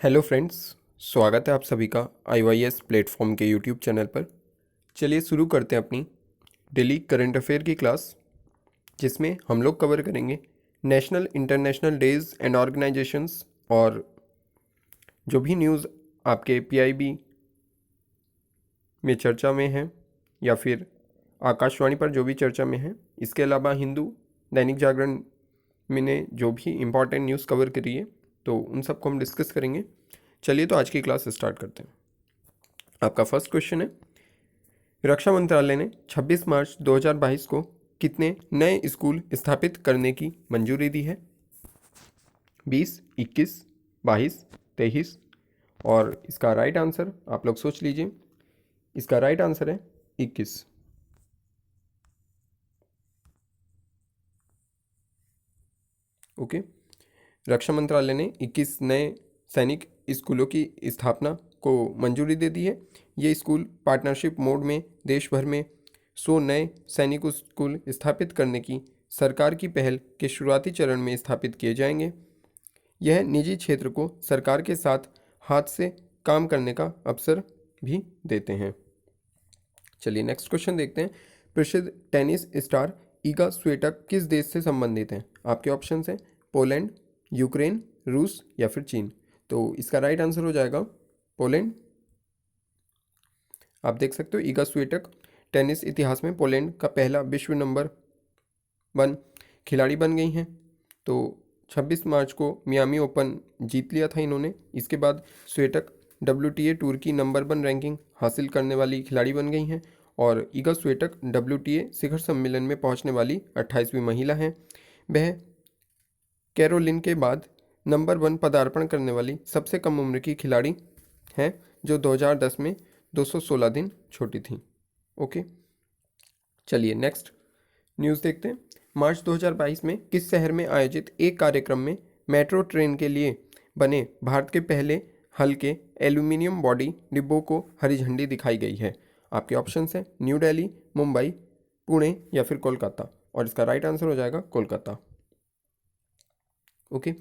Hello friends, स्वागत है आप सभी का IYS प्लेटफॉर्म के यूट्यूब चैनल पर। चलिए शुरू करते हैं अपनी डेली करंट अफेयर की क्लास, जिसमें हम लोग कवर करेंगे national international days and organisations और जो भी न्यूज़ आपके PIB में चर्चा में है या फिर आकाशवाणी पर जो भी चर्चा में है। इसके अलावा हिंदू दैनिक जागरण मैंने जो भी इम्पॉर्टेंट न्यूज़ कवर करी है तो उन सबको हम डिस्कस करेंगे। चलिए तो आज की क्लास स्टार्ट करते हैं। आपका फर्स्ट क्वेश्चन है, रक्षा मंत्रालय ने 26 मार्च 2022 को कितने नए स्कूल स्थापित करने की मंजूरी दी है? 20, 21, 22, 23 और इसका राइट आंसर आप लोग सोच लीजिए। इसका राइट आंसर है 21। ओके, रक्षा मंत्रालय ने 21 नए सैनिक स्कूलों की स्थापना को मंजूरी दे दी है। ये स्कूल पार्टनरशिप मोड में देश भर में 100 नए सैनिक स्कूल स्थापित करने की सरकार की पहल के शुरुआती चरण में स्थापित किए जाएंगे। यह निजी क्षेत्र को सरकार के साथ हाथ से काम करने का अवसर भी देते हैं। चलिए नेक्स्ट क्वेश्चन देखते हैं। प्रसिद्ध टेनिस स्टार ईगा स्विएटेक किस देश से संबंधित हैं? आपके ऑप्शन हैं पोलैंड, यूक्रेन, रूस या फिर चीन। तो इसका राइट आंसर हो जाएगा पोलैंड। आप देख सकते हो ईगा स्विएटेक टेनिस इतिहास में पोलैंड का पहला विश्व नंबर 1 खिलाड़ी बन गई हैं। तो 26 मार्च को मियामी ओपन जीत लिया था इन्होंने। इसके बाद स्विएटेक WTA टूर की नंबर 1 रैंकिंग हासिल करने वाली खिलाड़ी बन गई हैं और ईगा स्विएटेक WTA शिखर सम्मेलन में पहुंचने वाली 28वीं महिला हैं। वह कैरोलिन के बाद नंबर 1 पदार्पण करने वाली सबसे कम उम्र की खिलाड़ी हैं, जो 2010 में 216 दिन छोटी थी। ओके, चलिए नेक्स्ट न्यूज़ देखते हैं। मार्च 2022 में किस शहर में आयोजित एक कार्यक्रम में मेट्रो ट्रेन के लिए बने भारत के पहले हल्के एल्यूमिनियम बॉडी डिब्बों को हरी झंडी दिखाई गई है? आपके ऑप्शंस हैं न्यू दिल्ली, मुंबई, पुणे या फिर कोलकाता और इसका राइट आंसर हो जाएगा कोलकाता। ओके,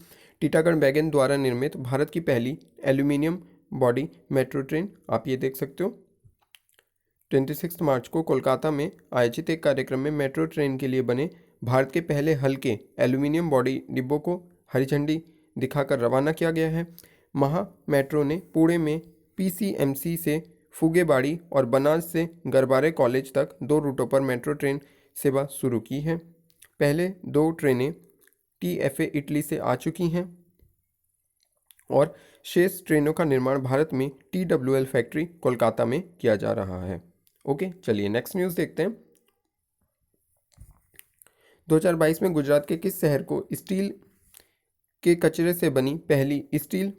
टीटागढ़ वैगन द्वारा निर्मित भारत की पहली एल्यूमिनियम बॉडी मेट्रो ट्रेन आप ये देख सकते हो। 26 मार्च को कोलकाता में आयोजित एक कार्यक्रम में मेट्रो ट्रेन के लिए बने भारत के पहले हल्के एल्यूमिनियम बॉडी डिब्बों को हरी झंडी दिखाकर रवाना किया गया है। महा मेट्रो ने पुणे में PCMC से फुगेबाड़ी और बनास से गरबारे कॉलेज तक 2 रूटों पर मेट्रो ट्रेन सेवा शुरू की है। पहले 2 ट्रेनें TFA इटली से आ चुकी हैं और शेष ट्रेनों का निर्माण भारत में TWL फैक्ट्री कोलकाता में किया जा रहा है। ओके, चलिए नेक्स्ट न्यूज़ देखते हैं। 2022 में गुजरात के किस शहर को स्टील के कचरे से बनी पहली स्टील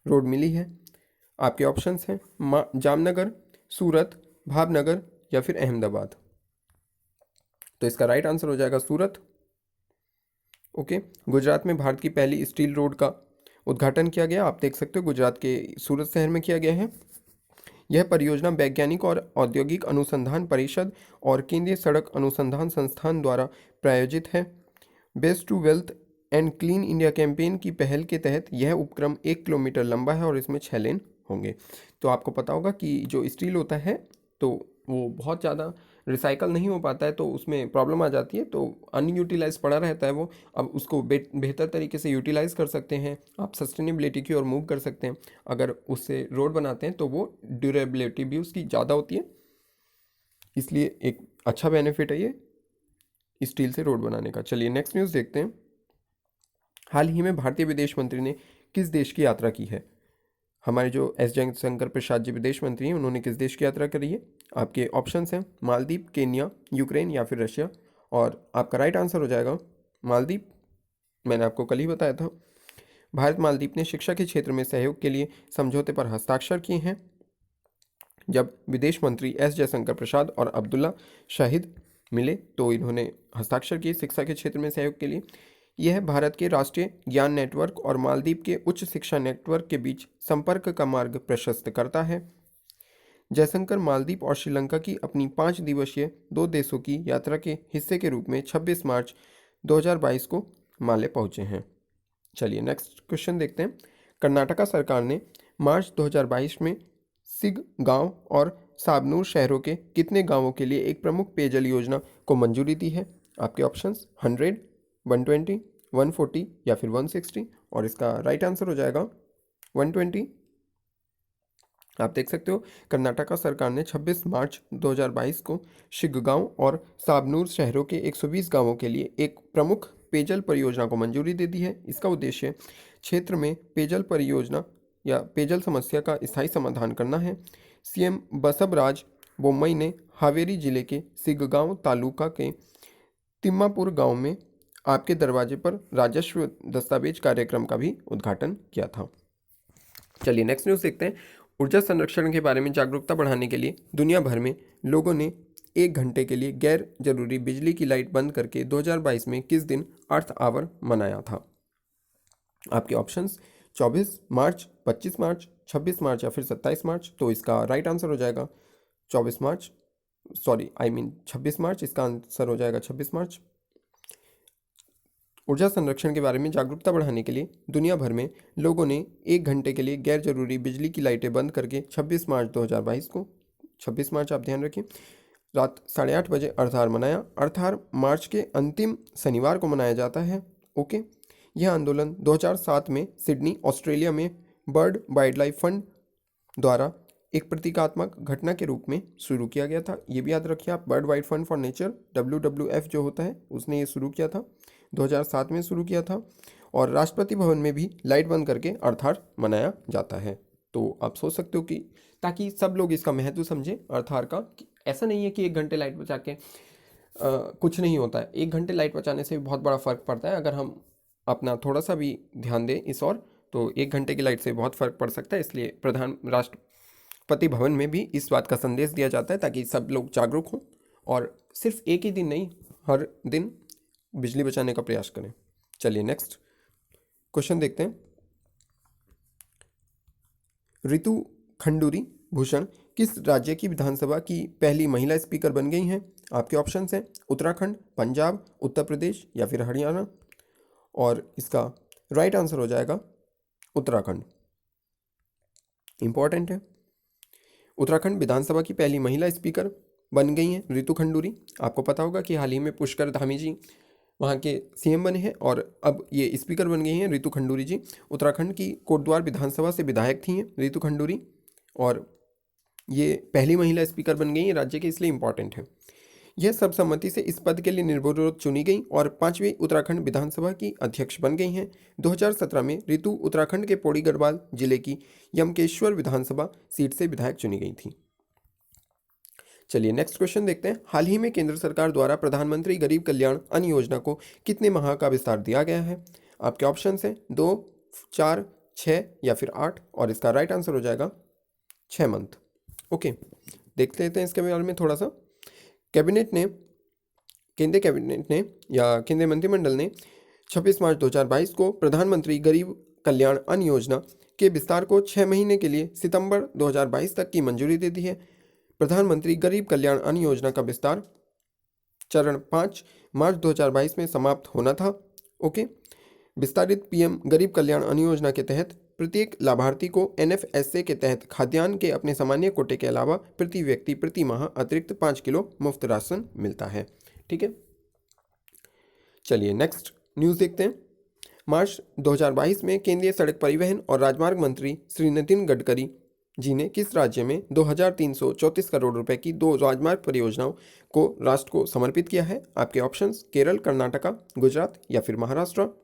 रोड मिली है? आपके ऑप्शंस हैं जामनगर, सूरत, भावनगर या फिर अहमदाबाद। तो इसका राइट आंसर हो जाएगा सूरत। ओके, गुजरात में भारत की पहली स्टील रोड का उद्घाटन किया गया। आप देख सकते हो गुजरात के सूरत शहर में किया गया है। यह परियोजना वैज्ञानिक और औद्योगिक अनुसंधान परिषद और केंद्रीय सड़क अनुसंधान संस्थान द्वारा प्रायोजित है। Waste to wealth and clean India campaign की पहल के तहत यह उपक्रम 1 किलोमीटर लंबा है और इसमें 6 लेन होंगे। तो आपको पता होगा कि जो स्टील होता है तो वो बहुत ज़्यादा रिसाइकल नहीं हो पाता है, तो उसमें प्रॉब्लम आ जाती है, तो अनयूटिलाइज पड़ा रहता है वो। अब उसको बेहतर तरीके से यूटिलाइज कर सकते हैं, आप सस्टेनेबिलिटी की ओर मूव कर सकते हैं। अगर उससे रोड बनाते हैं तो वो ड्यूरेबिलिटी भी उसकी ज़्यादा होती है, इसलिए एक अच्छा बेनिफिट है ये स्टील से रोड बनाने का। चलिए नेक्स्ट न्यूज़ देखते हैं। हाल ही में भारतीय विदेश मंत्री ने किस देश की यात्रा की है? हमारे जो एस जयशंकर प्रसाद जी विदेश मंत्री हैं, उन्होंने किस देश की यात्रा करी है? आपके ऑप्शंस हैं मालदीव, केन्या, यूक्रेन या फिर रशिया और आपका राइट आंसर हो जाएगा मालदीव। मैंने आपको कल ही बताया था। भारत मालदीव ने शिक्षा के क्षेत्र में सहयोग के लिए समझौते पर हस्ताक्षर किए हैं। जब विदेश मंत्री एस जयशंकर प्रसाद और अब्दुल्ला शाहिद मिले तो इन्होंने हस्ताक्षर किए शिक्षा के क्षेत्र में सहयोग के लिए। यह भारत के राष्ट्रीय ज्ञान नेटवर्क और मालदीव के उच्च शिक्षा नेटवर्क के बीच संपर्क का मार्ग प्रशस्त करता है। जयशंकर मालदीव और श्रीलंका की अपनी 5 दिवसीय 2 देशों की यात्रा के हिस्से के रूप में 26 मार्च 2022 को माले पहुंचे हैं। चलिए नेक्स्ट क्वेश्चन देखते हैं। कर्नाटका सरकार ने मार्च 2022 में सिगगांव और साबनूर शहरों के कितने गांवों के लिए एक प्रमुख पेयजल योजना को मंजूरी दी है? आपके ऑप्शंस 100, 120, 140 या फिर 160, और इसका राइट आंसर हो जाएगा 120। आप देख सकते हो कर्नाटका सरकार ने 26 मार्च 2022 को शिग्गांव और साबनूर शहरों के 120 गांवों के लिए एक प्रमुख पेयजल परियोजना को मंजूरी दे दी है। इसका उद्देश्य क्षेत्र में पेयजल परियोजना या पेयजल समस्या का स्थायी समाधान करना है। सीएम बसवराज बोम्मई ने हावेरी जिले के सिग्गांव तालुका के तिम्मापुर गांव में आपके दरवाजे पर राजस्व दस्तावेज कार्यक्रम का भी उद्घाटन किया था। चलिए नेक्स्ट न्यूज़ देखते हैं। ऊर्जा संरक्षण के बारे में जागरूकता बढ़ाने के लिए दुनिया भर में लोगों ने 1 घंटे के लिए गैर जरूरी बिजली की लाइट बंद करके 2022 में किस दिन अर्थ आवर मनाया था? आपके ऑप्शंस 24 मार्च, 25 मार्च, 26 मार्च या फिर 27 मार्च। तो इसका राइट आंसर हो जाएगा 24 मार्च, 26 मार्च। इसका आंसर हो जाएगा 26 मार्च। ऊर्जा संरक्षण के बारे में जागरूकता बढ़ाने के लिए दुनिया भर में लोगों ने 1 घंटे के लिए गैर जरूरी बिजली की लाइटें बंद करके 26 मार्च 2022 को, 26 मार्च आप ध्यान रखिए, रात 8:30 बजे अर्थार मनाया। अर्थार मार्च के अंतिम शनिवार को मनाया जाता है। ओके, यह आंदोलन 2007 में सिडनी ऑस्ट्रेलिया में बर्ड वाइल्ड लाइफ फंड द्वारा एक प्रतीकात्मक घटना के रूप में शुरू किया गया था। ये भी याद रखिए आप, bird wild fund for nature WWF जो होता है उसने ये शुरू किया था, 2007 में शुरू किया था। और राष्ट्रपति भवन में भी लाइट बंद करके अर्थार मनाया जाता है। तो आप सोच सकते हो कि ताकि सब लोग इसका महत्व समझें अर्थार का, कि ऐसा नहीं है कि 1 घंटे लाइट बचा के कुछ नहीं होता है। 1 घंटे लाइट बचाने से भी बहुत बड़ा फर्क पड़ता है। अगर हम अपना थोड़ा सा भी ध्यान दें इस ओर तो 1 घंटे की लाइट से बहुत फर्क पड़ सकता है। इसलिए राष्ट्रपति भवन में भी इस बात का संदेश दिया जाता है ताकि सब लोग जागरूक हों और सिर्फ एक ही दिन नहीं, हर दिन बिजली बचाने का प्रयास करें। चलिए नेक्स्ट क्वेश्चन देखते हैं। रितु खंडूरी भूषण किस राज्य की विधानसभा की पहली महिला स्पीकर बन गई हैं? आपके ऑप्शंस हैं उत्तराखंड, पंजाब, उत्तर प्रदेश या फिर हरियाणा, और इसका राइट आंसर हो जाएगा उत्तराखंड। इंपॉर्टेंट है, उत्तराखंड विधानसभा की पहली महिला स्पीकर बन गई हैं रितु खंडूरी। आपको पता होगा कि हाल ही में पुष्कर धामी जी वहाँ के सीएम बने हैं और अब ये स्पीकर बन गई हैं रितु खंडूरी जी। उत्तराखंड की कोटद्वार विधानसभा से विधायक थी हैं रितु खंडूरी और ये पहली महिला स्पीकर बन गई हैं राज्य के, इसलिए इंपॉर्टेंट है। यह सर्वसम्मति से इस पद के लिए निर्विरोध चुनी गई और 5वीं उत्तराखंड विधानसभा की अध्यक्ष बन गई हैं। 2017 में रितु उत्तराखंड के पौड़ी गढ़वाल जिले की यमकेश्वर विधानसभा सीट से विधायक चुनी गई थी। चलिए नेक्स्ट क्वेश्चन देखते हैं। हाल ही में केंद्र सरकार द्वारा प्रधानमंत्री गरीब कल्याण अन्न योजना को कितने माह का विस्तार दिया गया है? आपके ऑप्शन हैं 2, 4, 6 या फिर 8, और इसका राइट आंसर हो जाएगा 6 मंथ। ओके, देख लेते हैं इसके बारे में थोड़ा सा। केंद्रीय कैबिनेट ने या केंद्रीय मंत्रिमंडल ने 26 मार्च 2022 को प्रधानमंत्री गरीब कल्याण अन्न योजना के विस्तार को 6 महीने के लिए सितंबर 2022 तक की मंजूरी दे दी है। प्रधानमंत्री गरीब कल्याण अन्न योजना का विस्तार चरण 5 मार्च 2022 में समाप्त होना था। ओके, विस्तारित पीएम गरीब कल्याण अन्न योजना के तहत प्रत्येक लाभार्थी को NFSA के तहत खाद्यान्न के अपने सामान्य कोटे के अलावा प्रति व्यक्ति प्रति माह अतिरिक्त 5 किलो मुफ्त राशन मिलता है। ठीक है, चलिए नेक्स्ट न्यूज़ देखते हैं। मार्च 2022 में केंद्रीय सड़क परिवहन और राजमार्ग मंत्री श्री नितिन गडकरी जी ने किस राज्य में 2334 करोड़ रुपए की 2 राजमार्ग परियोजनाओं को राष्ट्र को समर्पित किया है? आपके ऑप्शंस केरल, कर्नाटका, गुजरात या फिर महाराष्ट्र।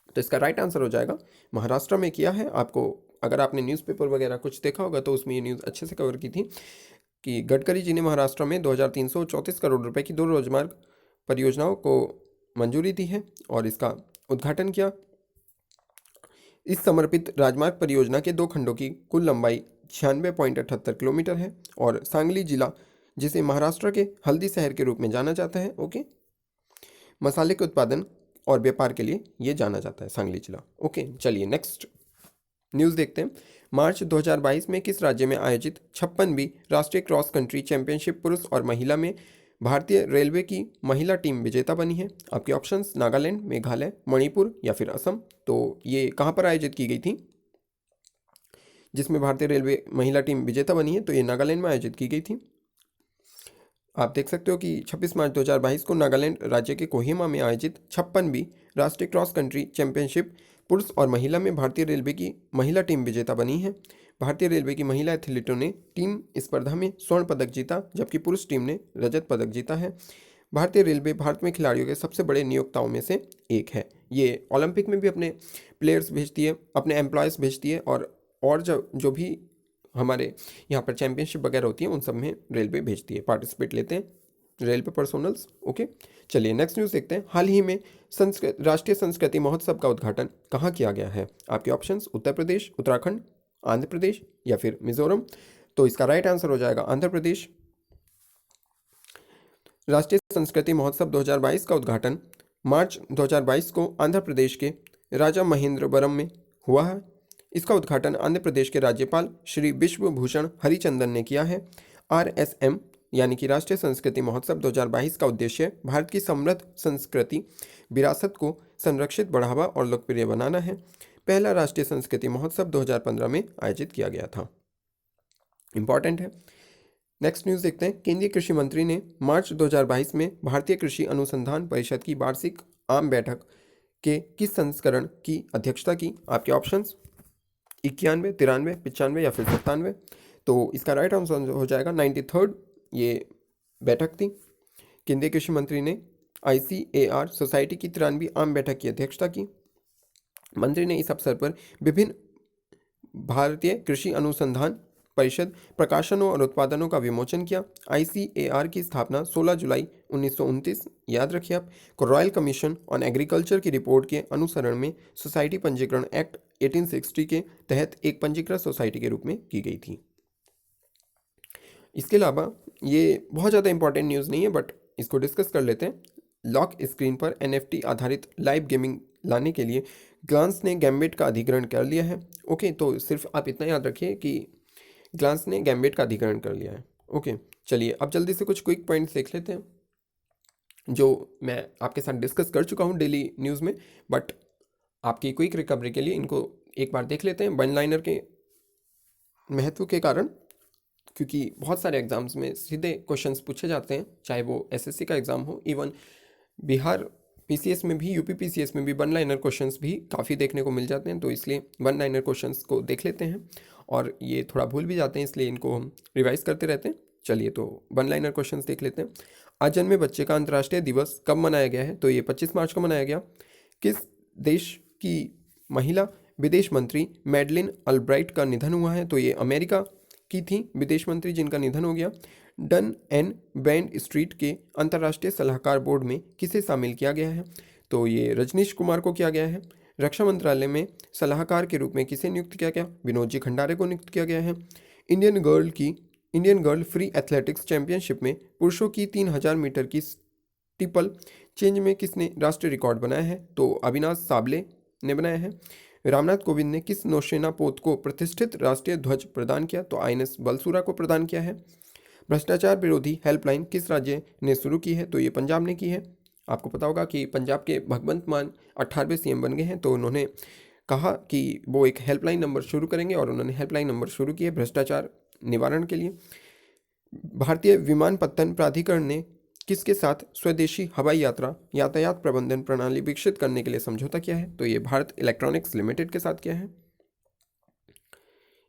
तो इसका राइट आंसर हो जाएगा महाराष्ट्र में किया है। आपको अगर आपने न्यूज़पेपर वगैरह कुछ देखा होगा तो उसमें ये न्यूज़ अच्छे से कवर की थी कि गडकरी जी ने महाराष्ट्र में 2334 करोड़ रुपए की 2 राजमार्ग परियोजनाओं को मंजूरी दी है और इसका उद्घाटन किया। इस समर्पित राजमार्ग परियोजना के 2 खंडों की कुल लंबाई 96.78 किलोमीटर है और सांगली जिला, जिसे महाराष्ट्र के हल्दी शहर के रूप में जाना जाता है, ओके, मसाले के उत्पादन और व्यापार के लिए ये जाना जाता है सांगली जिला। ओके, चलिए नेक्स्ट न्यूज़ देखते हैं। मार्च 2022 में किस राज्य में आयोजित 56वीं राष्ट्रीय क्रॉस कंट्री चैंपियनशिप पुरुष और महिला में भारतीय रेलवे की महिला टीम विजेता बनी है? आपके ऑप्शंस नागालैंड, मेघालय, मणिपुर या फिर असम। तो ये कहाँ पर आयोजित की गई थी जिसमें भारतीय रेलवे महिला टीम विजेता बनी है? तो ये नागालैंड में आयोजित की गई थी। आप देख सकते हो कि 26 मार्च 2022 को नागालैंड राज्य के कोहिमा में आयोजित 56वीं राष्ट्रीय क्रॉस कंट्री चैंपियनशिप पुरुष और महिला में भारतीय रेलवे की महिला टीम विजेता बनी है। भारतीय रेलवे की महिला एथलीटों ने टीम स्पर्धा में स्वर्ण पदक जीता, जबकि पुरुष टीम ने रजत पदक जीता है। भारतीय रेलवे भारत में खिलाड़ियों के सबसे बड़े नियोक्ताओं में से एक है। ये ओलंपिक में भी अपने प्लेयर्स भेजती है, अपने एम्प्लॉयज़ भेजती है, और जो जो भी हमारे यहाँ पर चैंपियनशिप वगैरह होती है उन सब में रेलवे भेजती है, पार्टिसिपेट लेते हैं रेलवे पर्सोनल्स। ओके, चलिए नेक्स्ट न्यूज़ देखते हैं। हाल ही में राष्ट्रीय संस्कृति महोत्सव का उद्घाटन कहाँ किया गया है? आपके ऑप्शंस उत्तर प्रदेश, उत्तराखंड, आंध्र प्रदेश या फिर मिजोरम। तो इसका राइट आंसर हो जाएगा आंध्र प्रदेश। राष्ट्रीय संस्कृति महोत्सव 2022 का उद्घाटन मार्च 2022 को आंध्र प्रदेश के राजा महेंद्रवरम में हुआ है। इसका उद्घाटन आंध्र प्रदेश के राज्यपाल श्री विश्वभूषण हरिचंदन ने किया है। RSM यानी कि राष्ट्रीय संस्कृति महोत्सव 2022 का उद्देश्य भारत की समृद्ध संस्कृति विरासत को संरक्षित, बढ़ावा और लोकप्रिय बनाना है। पहला राष्ट्रीय संस्कृति महोत्सव 2015 में आयोजित किया गया था। इंपॉर्टेंट है। नेक्स्ट न्यूज़ देखते हैं। केंद्रीय कृषि मंत्री ने मार्च 2022 में भारतीय कृषि अनुसंधान परिषद की वार्षिक आम बैठक के किस संस्करण की अध्यक्षता की? आपके ऑप्शंस 91, 93, 95 या फिर 97। तो इसका राइट आंसर हो जाएगा 93rd ये बैठक थी। केंद्रीय कृषि मंत्री ने ICAR सोसाइटी की 93वीं आम बैठक की अध्यक्षता की। मंत्री ने इस अवसर पर विभिन्न भारतीय कृषि अनुसंधान परिषद प्रकाशनों और उत्पादनों का विमोचन किया। ICAR की स्थापना 16 जुलाई 1929, याद रखिए आप, को रॉयल कमीशन ऑन एग्रीकल्चर की रिपोर्ट के अनुसरण में सोसाइटी पंजीकरण एक्ट 1860 के तहत एक पंजीकृत सोसाइटी के रूप में की गई थी। इसके अलावा ये बहुत ज़्यादा इंपॉर्टेंट न्यूज़ नहीं है, बट इसको डिस्कस कर लेते हैं। लॉक स्क्रीन पर NFT आधारित लाइव गेमिंग लाने के लिए ग्लांस ने गैम्बिट का अधिग्रहण कर लिया है। ओके, तो सिर्फ आप इतना याद रखिए कि ग्लांस ने गैम्बिट का अधिग्रहण कर लिया है। ओके, चलिए अब जल्दी से कुछ क्विक पॉइंट्स देख लेते हैं जो मैं आपके साथ डिस्कस कर चुका हूँ डेली न्यूज़ में, बट आपकी क्विक रिकवरी के लिए इनको एक बार देख लेते हैं। वन लाइनर के महत्व के कारण, क्योंकि बहुत सारे एग्जाम्स में सीधे क्वेश्चंस पूछे जाते हैं, चाहे वो SSC का एग्ज़ाम हो, इवन बिहार PCS में भी, UP PCS में भी वन लाइनर क्वेश्चंस भी काफ़ी देखने को मिल जाते हैं। तो इसलिए वन लाइनर क्वेश्चंस को देख लेते हैं, और ये थोड़ा भूल भी जाते हैं, इसलिए इनको हम रिवाइज करते रहते हैं। चलिए तो वन लाइनर क्वेश्चंस देख लेते हैं। आज जन्मे बच्चे का अंतर्राष्ट्रीय दिवस कब मनाया गया है? तो ये 25 मार्च को मनाया गया। किस देश की महिला विदेश मंत्री मैडलिन अल्ब्राइट का निधन हुआ है? तो ये अमेरिका की थी विदेश मंत्री जिनका निधन हो गया। डन एंड ब्रैड स्ट्रीट के अंतर्राष्ट्रीय सलाहकार बोर्ड में किसे शामिल किया गया है? तो ये रजनीश कुमार को किया गया है। रक्षा मंत्रालय में सलाहकार के रूप में किसे नियुक्त किया गया? विनोद जी खंडारे को नियुक्त किया गया है। Indian girl free athletics championship में पुरुषों की 3000 मीटर की स्टीपल चेंज में किसने राष्ट्रीय रिकॉर्ड बनाया है? तो अविनाश साबले ने बनाया है। रामनाथ कोविंद ने किस नौसेना पोत को प्रतिष्ठित राष्ट्रीय ध्वज प्रदान किया? तो INS बलसूरा को प्रदान किया है। भ्रष्टाचार विरोधी हेल्पलाइन किस राज्य ने शुरू की है? तो ये पंजाब ने की है। आपको पता होगा कि पंजाब के भगवंत मान 18वें CM बन गए हैं, तो उन्होंने कहा कि वो एक हेल्पलाइन नंबर शुरू करेंगे, और उन्होंने हेल्पलाइन नंबर शुरू किए भ्रष्टाचार निवारण के लिए। भारतीय विमानपत्तन प्राधिकरण ने किसके साथ स्वदेशी हवाई यातायात प्रबंधन प्रणाली विकसित करने के लिए समझौता किया है? तो ये भारत इलेक्ट्रॉनिक्स लिमिटेड के साथ किया है।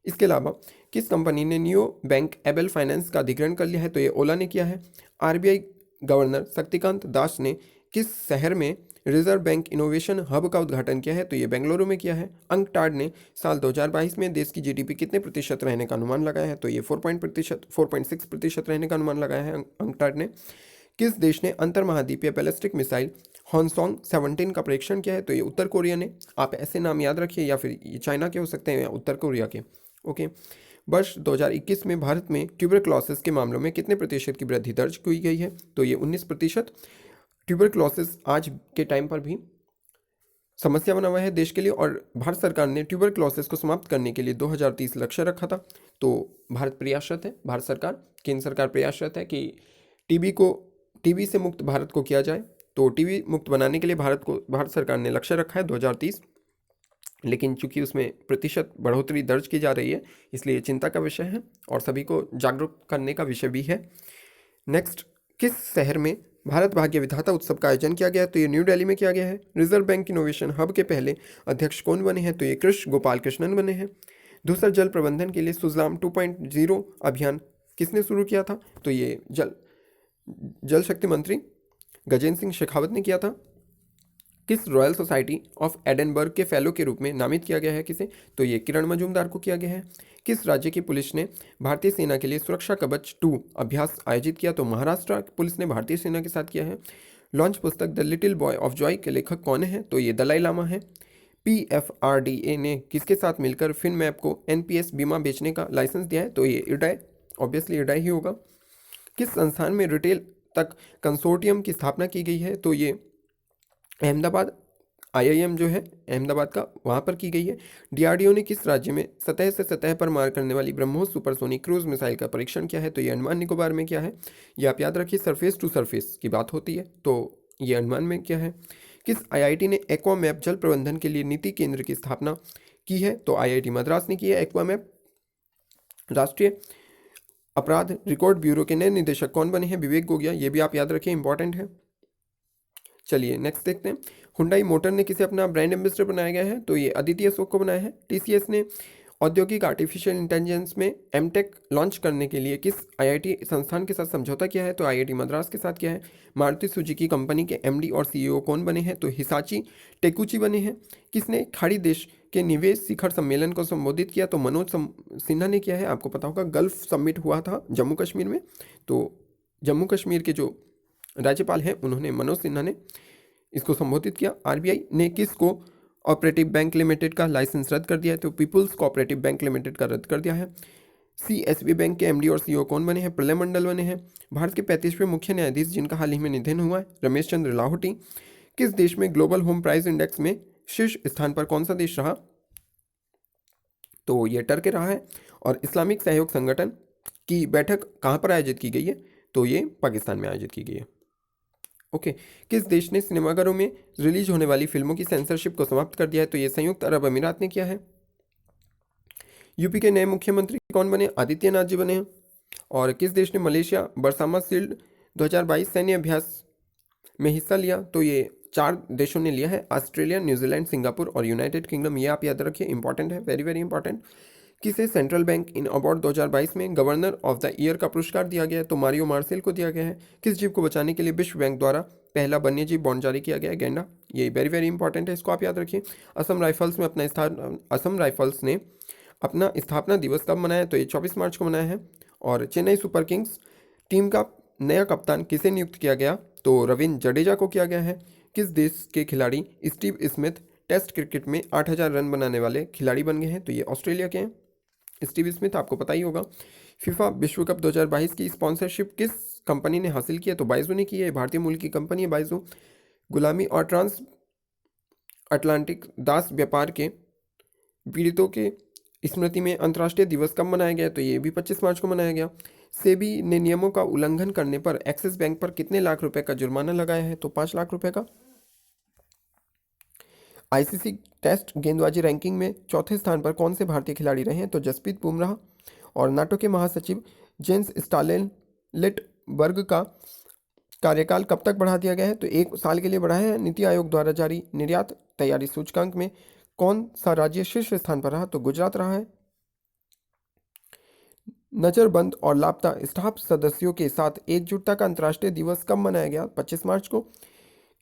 इसके अलावा किस कंपनी ने नियो बैंक एबल फाइनेंस का अधिग्रहण कर लिया है? तो ये ओला ने किया है। RBI गवर्नर शक्तिकांत दास ने किस शहर में रिजर्व बैंक इनोवेशन हब का उद्घाटन किया है? तो ये बेंगलुरु में किया है। अंकटाड ने साल 2022 में देश की GDP कितने प्रतिशत रहने का अनुमान लगाया है? तो ये 4.6% रहने का अनुमान लगाया है अंकटाड ने। किस देश ने अंतर महाद्वीपीय बैलिस्टिक मिसाइल हॉन्सोंग 17 का परीक्षण किया है? तो ये उत्तर कोरिया ने। आप ऐसे नाम याद रखिए, या फिर ये चाइना के हो सकते हैं या उत्तर कोरिया के। ओके, वर्ष 2021 में भारत में ट्यूबरक्लोसिस के मामलों में कितने प्रतिशत की वृद्धि दर्ज की गई है? तो ये 19%। ट्यूबरक्लोसिस आज के टाइम पर भी समस्या बना हुआ है देश के लिए, और भारत सरकार ने ट्यूबरक्लोसिस को समाप्त करने के लिए 2030 लक्ष्य रखा था। तो भारत प्रयासरत है, भारत सरकार, केंद्र सरकार प्रयासरत है कि TB को टीबी से मुक्त भारत को किया जाए। तो टीबी मुक्त बनाने के लिए भारत सरकार ने लक्ष्य रखा है 2030, लेकिन चूंकि उसमें प्रतिशत बढ़ोतरी दर्ज की जा रही है, इसलिए चिंता का विषय है और सभी को जागरूक करने का विषय भी है। नेक्स्ट, किस शहर में भारत भाग्य विधाता उत्सव का आयोजन किया गया है? तो ये न्यू दिल्ली में किया गया है। रिजर्व बैंक इनोवेशन हब के पहले अध्यक्ष कौन बने हैं? तो ये कृष्ण गोपाल कृष्णन बने हैं। दूसरा, जल प्रबंधन के लिए सुजलाम 2.0 अभियान किसने शुरू किया था? तो ये जल शक्ति मंत्री गजेंद्र सिंह शेखावत ने किया था। किस रॉयल सोसाइटी ऑफ एडनबर्ग के फेलो के रूप में नामित किया गया है किसे? तो ये किरण मजूमदार को किया गया है। किस राज्य की पुलिस ने भारतीय सेना के लिए सुरक्षा कवच 2 अभ्यास आयोजित किया? तो महाराष्ट्र पुलिस ने भारतीय सेना के साथ किया है। लॉन्च पुस्तक the little boy of Joy के लेखक कौन है? तो ये दलाई लामा है। PFRDA ने किसके साथ मिलकर फिनमैप को NPS बीमा बेचने का लाइसेंस दिया है? तो ये इडाई, ऑब्वियसली इडाई ही होगा। किस संस्थान में रिटेल तक कंसोर्टियम की स्थापना की गई है? तो ये अहमदाबाद IIM जो है अहमदाबाद का, वहाँ पर की गई है। DRDO ने किस राज्य में सतह से सतह पर मार करने वाली ब्रह्मोस सुपरसोनिक क्रूज मिसाइल का परीक्षण किया है? तो ये अंडमान निकोबार में किया है। ये आप याद रखिए, सरफेस टू सरफेस की बात होती है, तो ये अंडमान में किया है। किस IIT ने एक्वामैप जल प्रबंधन के लिए नीति केंद्र की स्थापना की है? तो IIT मद्रास ने की है एक्वामैप। राष्ट्रीय अपराध रिकॉर्ड ब्यूरो के नए निदेशक कौन बने हैं? विवेक गोगिया। ये भी आप याद रखिए, इंपॉर्टेंट है। चलिए नेक्स्ट देखते हैं। हुंडई मोटर ने किसे अपना ब्रांड एम्बेसडर बनाया गया है? तो ये अदिति अशोक को बनाया है। TCS ने औद्योगिक आर्टिफिशियल इंटेलिजेंस में MTech लॉन्च करने के लिए किस IIT संस्थान के साथ समझौता किया है? तो IIT मद्रास के साथ किया है। मारुति सुजुकी कंपनी के MD और CEO कौन बने हैं? तो हिसाची टेकुची बने हैं। किसने खाड़ी देश के निवेश शिखर सम्मेलन को संबोधित किया? तो मनोज सिन्हा ने किया है। आपको पता होगा गल्फ समिट हुआ था जम्मू कश्मीर में, तो जम्मू कश्मीर के जो राज्यपाल हैं उन्होंने, मनोज सिन्हा ने इसको संबोधित किया। RBI ने किसको ऑपरेटिव बैंक लिमिटेड का लाइसेंस रद्द कर दिया है? तो पीपुल्स कोऑपरेटिव बैंक लिमिटेड का रद्द कर दिया है। CSB बैंक के MD और CEO कौन बने हैं? प्रलय मंडल बने हैं। भारत के 35वें मुख्य न्यायाधीश जिनका हाल ही में निधन हुआ है, रमेश चंद्र लाहौटी। किस देश में ग्लोबल होम प्राइस इंडेक्स में शीर्ष स्थान पर कौन सा देश रहा? तो ये टर्की रहा है। और इस्लामिक सहयोग संगठन की बैठक कहाँ पर आयोजित की गई है? तो ये पाकिस्तान में आयोजित की गई है। ओके। किस देश ने सिनेमाघरों में रिलीज होने वाली फिल्मों की सेंसरशिप को समाप्त कर दिया है? तो ये संयुक्त अरब अमीरात ने किया है। यूपी के नए मुख्यमंत्री कौन बने? आदित्यनाथ जी बने हैं। और किस देश ने मलेशिया बरसामा शील्ड 2022 सैन्य अभ्यास में हिस्सा लिया? तो ये 4 देशों ने लिया है, ऑस्ट्रेलिया, न्यूजीलैंड, सिंगापुर और यूनाइटेड किंगडम। ये आप याद रखिए, इंपॉर्टेंट है, वेरी वेरी इंपॉर्टेंट। किसे सेंट्रल बैंक इन अवार्ड 2022 में गवर्नर ऑफ द ईयर का पुरस्कार दिया गया है? तो मारियो मार्सेल को दिया गया है। किस जीव को बचाने के लिए विश्व बैंक द्वारा पहला वन्यजीव बॉन्ड जारी किया गया है? गैंडा। ये वेरी वेरी इंपॉर्टेंट है, इसको आप याद रखिए। असम राइफल्स ने अपना स्थापना दिवस कब मनाया? तो ये 24 मार्च को मनाया है। और चेन्नई सुपर किंग्स टीम का नया कप्तान किसे नियुक्त किया गया? तो रविंद्र जडेजा को किया गया है। किस देश के खिलाड़ी स्टीव स्मिथ टेस्ट क्रिकेट में 8000 रन बनाने वाले खिलाड़ी बन गए हैं? तो ये ऑस्ट्रेलिया के हैं। स्टीव स्मिथ आपको पता ही होगा। फीफा विश्व कप 2022 की स्पॉन्सरशिप किस कंपनी ने हासिल की है? तो बाइजू ने की है, भारतीय मूल की कंपनी है बाइजू। गुलामी और ट्रांस अटलांटिक दास व्यापार के पीड़ितों के स्मृति में अंतर्राष्ट्रीय दिवस कब मनाया गया? तो ये भी 25 मार्च को मनाया गया। सेबी ने नियमों का उल्लंघन करने पर एक्सिस बैंक पर कितने लाख रुपए का जुर्माना लगाया है? तो 5 लाख रुपए का। ICC टेस्ट गेंदबाजी रैंकिंग में चौथे स्थान पर कौन से भारतीय खिलाड़ी रहे हैं? तो जसप्रीत बुमराह। और नाटो के महासचिव जेंस स्टॉलेनबर्ग का कार्यकाल कब तक बढ़ा दिया गया है? तो 1 साल के लिए बढ़ाया है। नीति आयोग द्वारा जारी निर्यात तैयारी सूचकांक में कौन सा राज्य शीर्ष स्थान पर रहा? तो गुजरात रहा है। नजरबंद और लापता स्टाफ सदस्यों के साथ एकजुटता का अंतर्राष्ट्रीय दिवस कब मनाया गया? 25 मार्च को।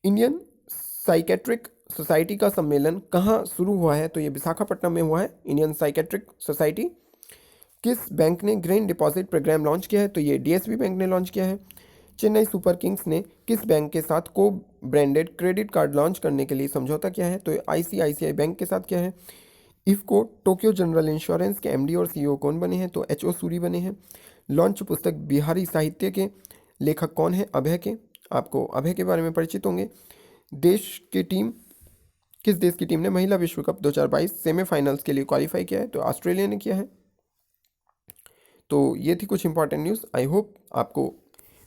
इंडियन साइकेट्रिक सोसाइटी का सम्मेलन कहाँ शुरू हुआ है? तो ये विशाखापट्टनम में हुआ है, इंडियन साइकेट्रिक सोसाइटी। किस बैंक ने ग्रीन डिपॉजिट प्रोग्राम लॉन्च किया है? तो ये DSB बैंक ने लॉन्च किया है। चेन्नई सुपर किंग्स ने किस बैंक के साथ को ब्रांडेड क्रेडिट कार्ड लॉन्च करने के लिए समझौता किया है? तो ICICI बैंक के साथ किया है। इफ्को टोक्यो जनरल इंश्योरेंस के MD और CEO कौन बने हैं? तो HO सूरी बने हैं। लॉन्च पुस्तक बिहारी साहित्य के लेखक कौन है? अभय के। आपको अभय के बारे में परिचित होंगे। किस देश की टीम ने महिला विश्व कप 2022 सेमीफाइनल्स के लिए क्वालिफाई किया है? तो ऑस्ट्रेलिया ने किया है। तो ये थी कुछ इंपॉर्टेंट न्यूज़। आई होप आपको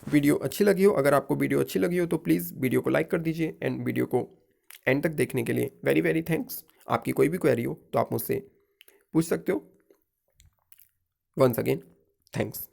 वीडियो अच्छी लगी हो, अगर आपको वीडियो अच्छी लगी हो तो प्लीज़ वीडियो को लाइक कर दीजिए एंड वीडियो को एंड तक देखने के लिए वेरी वेरी थैंक्स। आपकी कोई भी क्वेरी हो तो आप मुझसे पूछ सकते हो। Once again thanks.